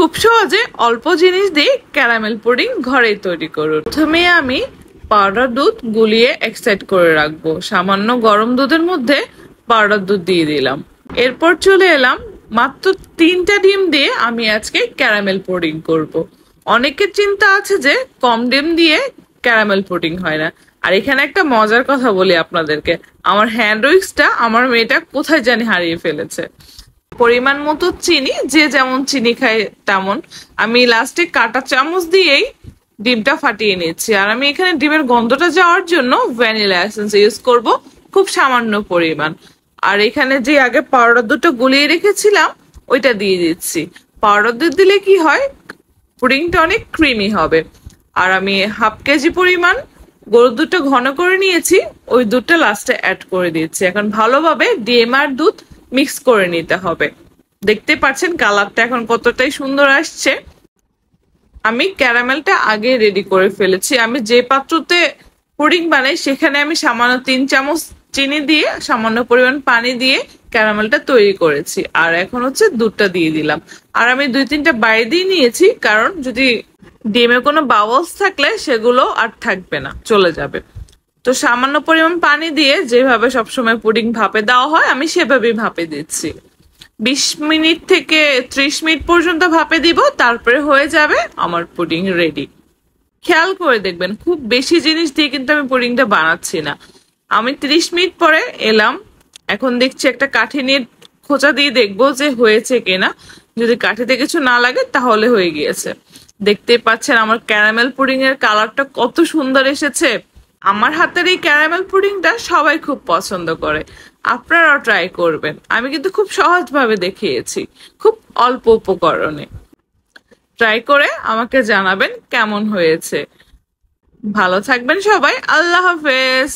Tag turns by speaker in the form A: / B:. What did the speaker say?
A: খুব সহজে অল্প জিনিস দিয়ে ক্যারামেল পুডিং ঘরেই তৈরি করুন। প্রথমে আমি পাউডার দুধ গুলিয়ে এক সাইড করে রাখবো। সামান্য গরম দুধের মধ্যে পাউডার দুধ দিয়ে দিলাম। এরপর চলে এলাম মাত্র 3টা ডিম দিয়ে আমি আজকে ক্যারামেল পুডিং করব। অনেকের চিন্তা আছে যে কম ডিম দিয়ে ক্যারামেল পুডিং হয় না। আর এখানে একটা মজার কথা বলি আপনাদেরকে, আমার হ্যান্ড উইক্সটা আমার মেয়েটা কোথায় জানি হারিয়ে ফেলেছে। পরিমাণ মতো চিনি, যে যেমন চিনি খায় তেমন। আমি লাস্টে কাঁটা চামচ দিয়েই ডিমটা ফাটিয়ে নিচ্ছি। আর আমি এখানে ডিমের গন্ধটা যাওয়ার জন্য ভ্যানিলা এসেন্স ইউজ করব, খুব সামান্য পরিমাণ। আর এখানে যে আগে পাউডার দুধটা গুলিয়ে রেখেছিলাম ওইটা দিয়ে দিচ্ছি। পাউডার দুধ দিলে কি হয়, পুডিংটা অনেক ক্রিমি হবে। আর আমি হাফ কেজি পরিমাণ গরুর দুধটা ঘন করে নিয়েছি, ওই দুধটা লাস্টে অ্যাড করে দিচ্ছি। এখন ভালোভাবে ডিম আর দুধ মিক্স করে নিতে হবে। দেখতে পাচ্ছেন কালারটা এখন কতটাই সুন্দর আসছে। আমি ক্যারামেলটা আগে রেডি করে ফেলেছি। আমি যে পাত্রতে পুডিং বানাই সেখানে আমি সামান্য 3 চামচ চিনি দিয়ে সামান্য পরিমাণ পানি দিয়ে ক্যারামেলটা তৈরি করেছি। আর এখন হচ্ছে দুধটা দিয়ে দিলাম। আর আমি 2-3টা বাইরে দিয়ে নিয়েছি, কারণ যদি ডিমে কোনো বাবলস থাকলে সেগুলো আর থাকবে না, চলে যাবে। তো সামান্য পরিমাণ পানি দিয়ে যেভাবে সবসময় পুডিং ভাপে দেওয়া হয় আমি সেভাবেই ভাপে দিচ্ছি। 20 মিনিট থেকে 30 মিনিট পর্যন্ত ভাপে দিব, তারপরে হয়ে যাবে আমার পুডিং রেডি। খেয়াল করে দেখবেন খুব বেশি জিনিস দিয়ে কিন্তু আমি পুডিংটা বানাচ্ছি না। আমি 30 মিনিট পরে এলাম, এখন দেখছি একটা কাঠি নিয়ে খোঁচা দিয়ে দেখবো যে হয়েছে কিনা। যদি কাঠিতে কিছু না লাগে তাহলে হয়ে গিয়েছে। দেখতে পাচ্ছেন আমার ক্যারামেল পুডিং এর কালারটা কত সুন্দর এসেছে। আমার হাতের এই ক্যারামেল পুডিংটা সবাই খুব পছন্দ করে, আপনারাও ট্রাই করবেন। আমি কিন্তু খুব সহজভাবে দেখিয়েছি, খুব অল্প উপকরণে। ট্রাই করে আমাকে জানাবেন কেমন হয়েছে। ভালো থাকবেন সবাই, আল্লাহ হাফেজ।